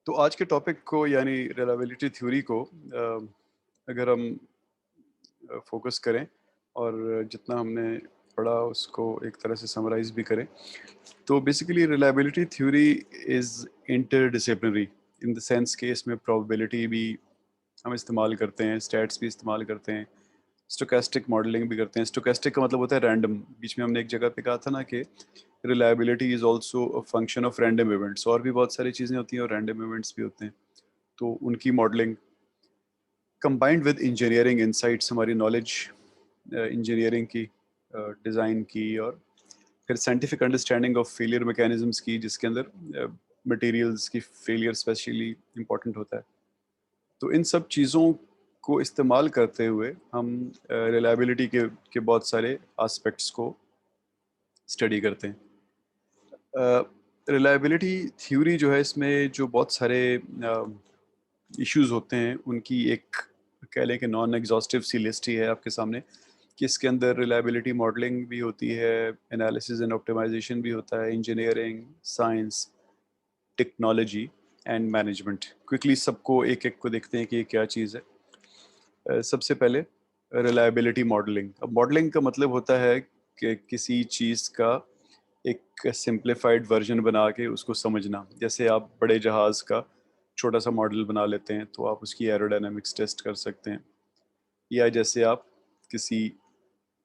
तो आज के टॉपिक को यानी रिलायबिलिटी थ्योरी को अगर हम फोकस करें और जितना हमने पढ़ा उसको एक तरह से समराइज भी करें तो basically reliability theory is interdisciplinary in the sense कि इसमें प्रोबेबिलिटी भी हम इस्तेमाल करते हैं, स्टैट्स भी इस्तेमाल करते हैं, स्टोकेस्टिक मॉडलिंग भी करते हैं। स्टोकेस्टिक का मतलब होता है रैंडम। बीच में हमने एक जगह पे कहा था ना कि reliability is also a function of random events, और भी बहुत सारी चीज़ें होती हैं और रैंडम इवेंट्स भी होते हैं। तो उनकी modelling combined with engineering insights, हमारी नॉलेज इंजीनियरिंग की, डिज़ाइन की, और फिर scientific understanding of failure mechanisms की, जिसके अंदर मटेरियल्स की फेलियर स्पेशली इम्पोर्टेंट होता है। तो इन सब चीज़ों को इस्तेमाल करते हुए हम रिलायबिलिटी के बहुत सारे एस्पेक्ट्स को स्टडी करते हैं। रिलायबिलिटी थ्योरी जो है, इसमें जो बहुत सारे इश्यूज होते हैं उनकी एक कह लें कि नॉन एग्जॉस्टिव सी लिस्ट ही है आपके सामने, कि इसके अंदर रिलायबिलिटी मॉडलिंग भी होती है, एनालिसिस एंड ऑप्टिमाइजेशन भी होता है, engineering, science, technology and management. Quickly सबको एक एक को देखते हैं कि ये क्या चीज़ है। सबसे पहले रिलायबिलिटी मॉडलिंग। अब मॉडलिंग का मतलब होता है कि किसी चीज़ का एक सिंप्लीफाइड वर्जन बना के उसको समझना। जैसे आप बड़े जहाज़ का छोटा सा मॉडल बना लेते हैं तो आप उसकी एरोडायनामिक्स टेस्ट कर सकते हैं, या जैसे आप किसी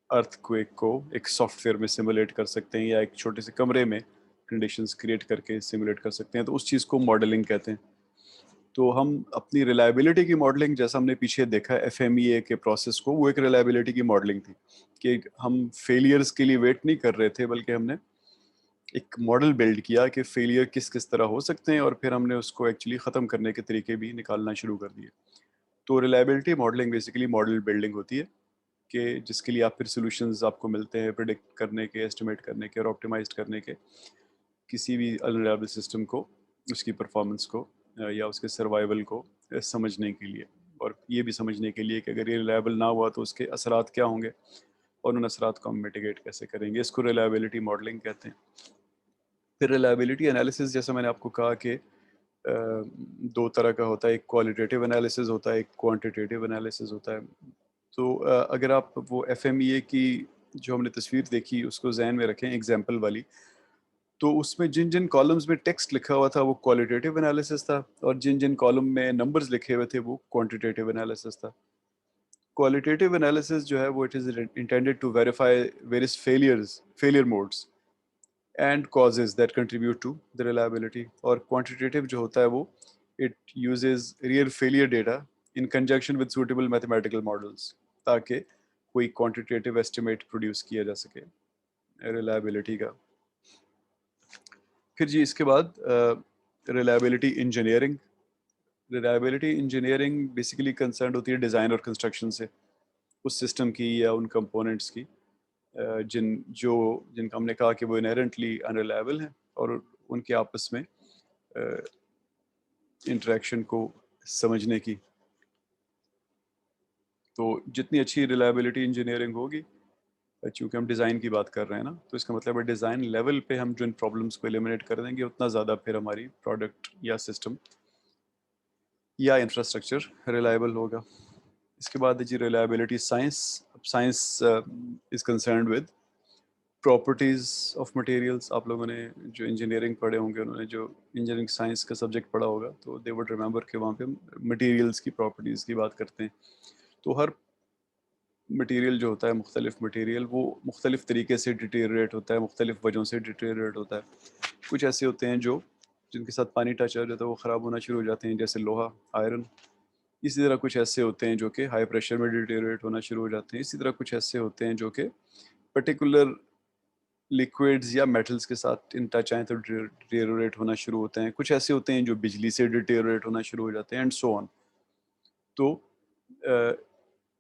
अर्थक्वेक को एक सॉफ्टवेयर में सिमुलेट कर सकते हैं, या एक छोटे से कमरे में कंडीशंस क्रिएट करके सिमुलेट कर सकते हैं। तो उस चीज़ को मॉडलिंग कहते हैं। तो हम अपनी रिलायबिलिटी की मॉडलिंग, जैसा हमने पीछे देखा एफएमईए के प्रोसेस को, वो एक रिलायबिलिटी की मॉडलिंग थी कि हम फेलियर्स के लिए वेट नहीं कर रहे थे, बल्कि हमने एक मॉडल बिल्ड किया कि फेलियर किस किस तरह हो सकते हैं, और फिर हमने उसको एक्चुअली ख़त्म करने के तरीके भी निकालना शुरू कर दिए। तो reliability modelling basically model building होती है कि जिसके लिए आप फिर सॉल्यूशंस आपको मिलते हैं प्रिडिक्ट करने के, एस्टिमेट करने के और ऑप्टिमाइज करने के, किसी भी अनरिलायबल सिस्टम को, उसकी परफॉर्मेंस को या उसके सर्वाइवल को समझने के लिए, और ये भी समझने के लिए कि अगर ये रिलायबल ना हुआ तो उसके असरात क्या होंगे और उन असरात को हम मिटिगेट कैसे करेंगे। इसको रिलायबिलिटी मॉडलिंग कहते हैं। फिर रिलायबिलिटी एनालिसिस, जैसा मैंने आपको कहा कि दो तरह का होता है, एक क्वालिटेटिव एनालिसिस होता है, एक क्वांटिटेटिव एनालिसिस होता है। तो अगर आप वो एफएमईए की जो हमने तस्वीर देखी उसको जहन में रखें एग्जाम्पल वाली, तो उसमें जिन जिन कॉलम्स में टेक्स्ट लिखा हुआ था वो क्वालिटेटिव एनालिसिस था, और जिन जिन कॉलम में नंबर्स लिखे हुए थे वो क्वांटिटेटिव एनालिसिस था। क्वालिटेटिव एनालिसिस जो है वो it is intended to verify various failure modes and causes that contribute to the reliability, और quantitative जो होता है वो it uses real failure data in conjunction with suitable mathematical models, ताकि कोई quantitative estimate produce किया जा सके reliability का। फिर जी इसके बाद reliability engineering। reliability engineering basically concern होती है डिज़ाइन और कंस्ट्रक्शन से, उस सिस्टम की या उन कंपोनेंट्स की जिनका हमने कहा कि वो इनहेरेंटली अनरिलायबल हैं, और उनके आपस में इंटरेक्शन को समझने की। तो जितनी अच्छी रिलायबिलिटी इंजीनियरिंग होगी, चूँकि हम डिज़ाइन की बात कर रहे हैं ना, तो इसका मतलब है डिज़ाइन लेवल पे हम जो इन प्रॉब्लम्स को एलिमिनेट कर देंगे उतना ज़्यादा फिर हमारी प्रोडक्ट या सिस्टम या इंफ्रास्ट्रक्चर रिलायबल होगा। इसके बाद है जी रिलायबिलिटी साइंस। अब science is concerned with properties of materials. आप लोगों ने जो इंजीनियरिंग पढ़े होंगे, उन्होंने जो इंजीनियरिंग साइंस का सब्जेक्ट पढ़ा होगा, तो दे वुड रिमेंबर कि वहाँ पे मटेरियल्स की प्रॉपर्टीज़ की बात करते हैं। तो हर मटेरियल जो होता है, मुख्तलिफ मटेरियल, वो मुख्तलिफ तरीके से डिटेरियरेट होता है, मुख्तलिफ वजहों से डिटेरियरेट होता है। कुछ ऐसे होते हैं जो जिनके साथ पानी टच हो जाता है वो ख़राब होना शुरू हो जाते हैं, जैसे लोहा, आयरन। इसी तरह कुछ ऐसे होते हैं जो कि हाई प्रेशर में डिटेरियरेट होना शुरू हो जाते हैं। इसी तरह कुछ ऐसे होते हैं जो कि पर्टिकुलर लिक्विड्स या मेटल्स के साथ इन टच आए तो डिटेरियोरेट होना शुरू होते हैं। कुछ ऐसे होते हैं जो बिजली से डिटेरियोरेट होना शुरू हो जाते हैं, एंड सो ऑन। तो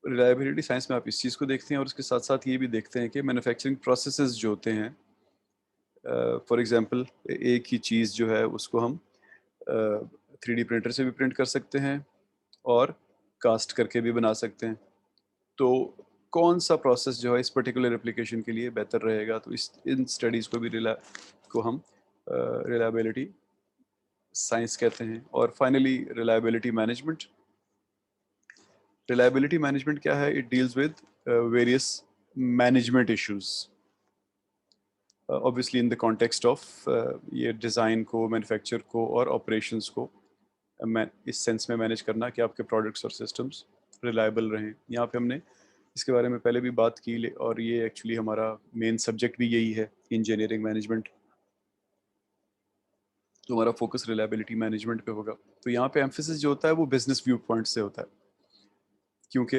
रिलायबिलिटी साइंस में आप इस चीज़ को देखते हैं, और उसके साथ साथ ये भी देखते हैं कि मैन्युफैक्चरिंग प्रोसेसेस जो होते हैं, फॉर एग्जांपल एक ही चीज़ जो है उसको हम 3D प्रिंटर से भी प्रिंट कर सकते हैं और कास्ट करके भी बना सकते हैं। तो कौन सा प्रोसेस जो है इस पर्टिकुलर एप्लीकेशन के लिए बेहतर रहेगा, तो इस इन स्टडीज़ को भी हम रिलायबिलिटी साइंस कहते हैं। और finally reliability management. Reliability management क्या है? It deals with various management issues, obviously in the context of ये डिज़ाइन को, मैन्युफैक्चर को और ऑपरेशंस को मैं इस सेंस में मैनेज करना कि आपके प्रोडक्ट्स और सिस्टम्स रिलायबल रहें। यहाँ पे हमने इसके बारे में पहले भी बात की, और ये एक्चुअली हमारा मेन सब्जेक्ट भी यही है, इंजीनियरिंग मैनेजमेंट। तो हमारा फोकस रिलायबिलिटी मैनेजमेंट पे होगा। तो यहाँ पे एम्फेसिस जो होता है वो बिजनेस व्यू पॉइंट से होता है, क्योंकि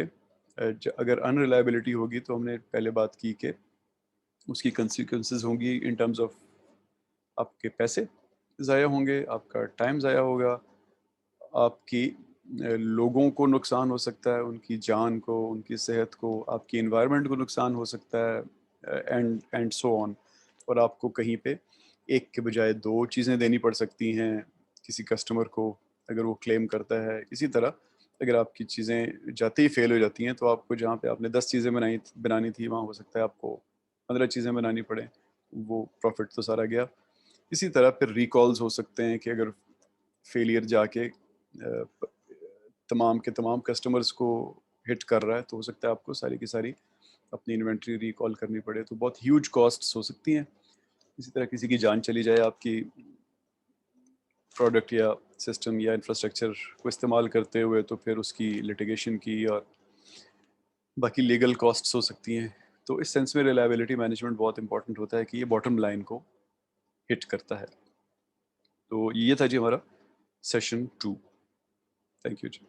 अगर अनरिलायबिलिटी होगी तो हमने पहले बात की कि उसकी कंसिक्वेंसेस होंगी इन टर्म्स ऑफ आपके पैसे ज़ाया होंगे, आपका टाइम ज़ाया होगा, आपकी लोगों को नुकसान हो सकता है, उनकी जान को, उनकी सेहत को, आपकी इन्वायरमेंट को नुकसान हो सकता है, एंड सो ऑन। और आपको कहीं पे एक के बजाय दो चीज़ें देनी पड़ सकती हैं किसी कस्टमर को अगर वो क्लेम करता है। इसी तरह अगर आपकी चीज़ें जाते ही फेल हो जाती हैं तो आपको जहाँ पे आपने 10 चीज़ें बनानी थी वहाँ हो सकता है आपको 15 चीज़ें बनानी पड़े, वो प्रॉफिट तो सारा गया। इसी तरह फिर रिकॉल्स हो सकते हैं कि अगर फेलियर जाके तमाम के तमाम कस्टमर्स को हिट कर रहा है तो हो सकता है आपको सारी की सारी अपनी इन्वेंट्री रिकॉल करनी पड़े, तो बहुत ह्यूज कॉस्ट्स हो सकती हैं। इसी तरह किसी की जान चली जाए आपकी प्रोडक्ट या सिस्टम या इंफ्रास्ट्रक्चर को इस्तेमाल करते हुए, तो फिर उसकी लिटिगेशन की और बाकी लीगल कॉस्ट्स हो सकती हैं। तो इस सेंस में रिलायबिलिटी मैनेजमेंट बहुत इंपॉर्टेंट होता है कि ये बॉटम लाइन को हिट करता है। तो ये था जी हमारा सेशन 2। Thank you ji.